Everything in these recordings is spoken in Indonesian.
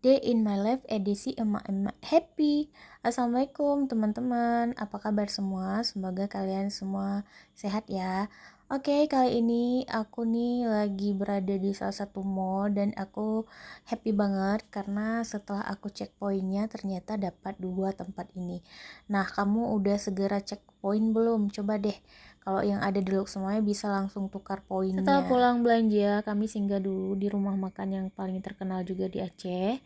Day in my life edisi emak-emak happy. Assalamualaikum teman-teman, apa kabar semua? Semoga kalian semua sehat ya. Oke, kali ini aku nih lagi berada di salah satu mall dan aku happy banget karena setelah aku cek poinnya ternyata dapat dua tempat ini. Nah, kamu udah segera cek poin belum? Coba deh. Kalau yang ada di Lux semuanya bisa langsung tukar poinnya. Setelah pulang belanja, kami singgah dulu di rumah makan yang paling terkenal juga di Aceh.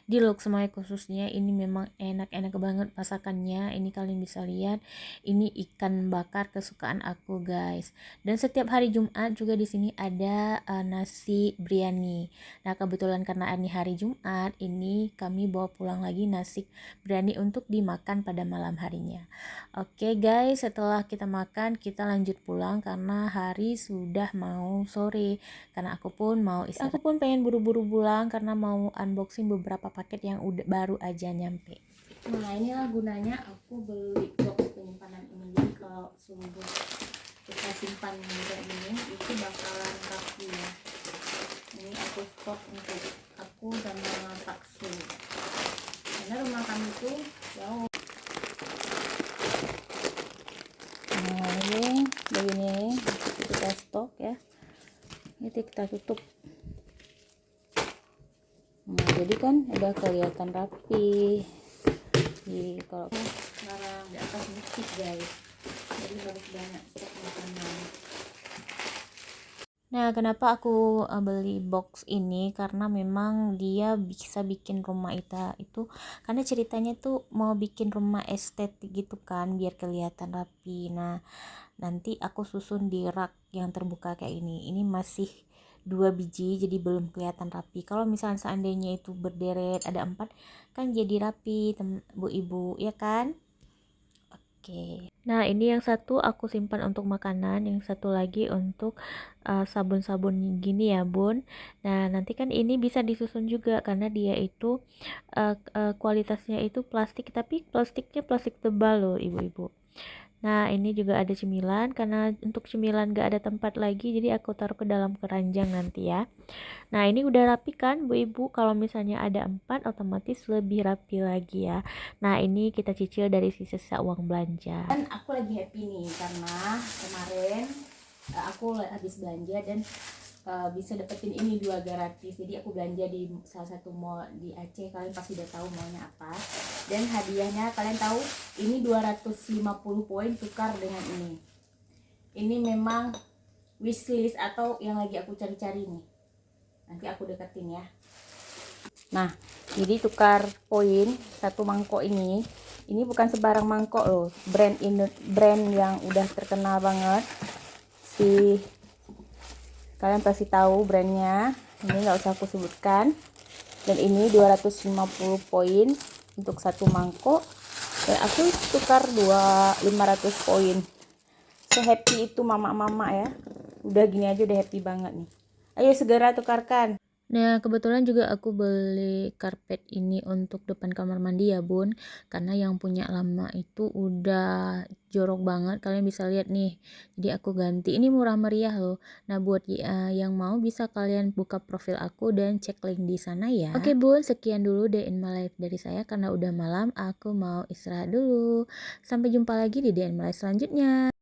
Di Lux semuanya khususnya ini memang enak-enak banget masakannya. Ini kalian bisa lihat, ini ikan bakar kesukaan aku guys. Dan setiap hari Jumat juga di sini ada nasi biryani. Nah kebetulan karena ini hari Jumat, ini kami bawa pulang lagi nasi biryani untuk dimakan pada malam harinya. Oke guys, setelah kita makan kita lanjut pulang karena hari sudah mau sore. Karena aku pun mau istirahat. Aku pun pengen buru-buru pulang karena mau unboxing beberapa paket yang udah baru aja nyampe. Nah inilah gunanya aku beli box penyimpanan ini. Jadi kalau sumber kita simpan kayak gini itu bakalan rapi ya. Ini aku stok untuk aku sama Paksu. Karena rumah kami tuh jauh. Nah ini begini kita stok ya, ini kita tutup. Nah jadi kan udah kelihatan rapi di kalau sekarang di atas bukit guys, jadi harus banyak stok makanan. Nah kenapa aku beli box ini, karena memang dia bisa bikin rumah kita itu, karena ceritanya tuh mau bikin rumah estetik gitu kan biar kelihatan rapi. Nah nanti aku susun di rak yang terbuka kayak ini masih 2 biji jadi belum kelihatan rapi. Kalau misalnya seandainya itu berderet ada 4 kan jadi rapi bu ibu ya kan. Oke. Nah ini yang satu aku simpan untuk makanan, yang satu lagi untuk sabun-sabun gini ya bun. Nah nanti kan ini bisa disusun juga karena dia itu kualitasnya itu plastik, tapi plastiknya plastik tebal loh ibu-ibu. Nah ini juga ada cemilan, karena untuk cemilan gak ada tempat lagi jadi aku taruh ke dalam keranjang nanti ya. Nah ini udah rapi kan bu ibu, kalau misalnya ada 4 otomatis lebih rapi lagi ya. Nah ini kita cicil dari sisa uang belanja. Dan aku lagi happy nih karena kemarin aku habis belanja dan bisa dapetin ini 2 gratis. Jadi aku belanja di salah satu mall di Aceh, kalian pasti udah tahu mallnya apa. Dan hadiahnya kalian tahu, ini 250 poin tukar dengan ini. Ini memang wishlist atau yang lagi aku cari-cari nih. Nanti aku deketin ya. Nah, jadi tukar poin satu mangkok ini bukan sebarang mangkok loh. Brand yang udah terkenal banget. Kalian pasti tahu brandnya, ini nggak usah aku sebutkan. Dan ini 250 poin untuk satu mangkok, dan aku tukar 500 poin. Happy itu mama-mama ya, udah gini aja udah happy banget nih. Ayo segera tukarkan. Nah kebetulan juga aku beli karpet ini untuk depan kamar mandi ya bun, karena yang punya lama itu udah jorok banget, kalian bisa lihat nih. Jadi aku ganti, ini murah meriah loh. Nah buat yang mau bisa kalian buka profil aku dan cek link di sana ya. Oke bun, sekian dulu Day in my life dari saya karena udah malam, aku mau istirahat dulu. Sampai jumpa lagi di Day in my life selanjutnya.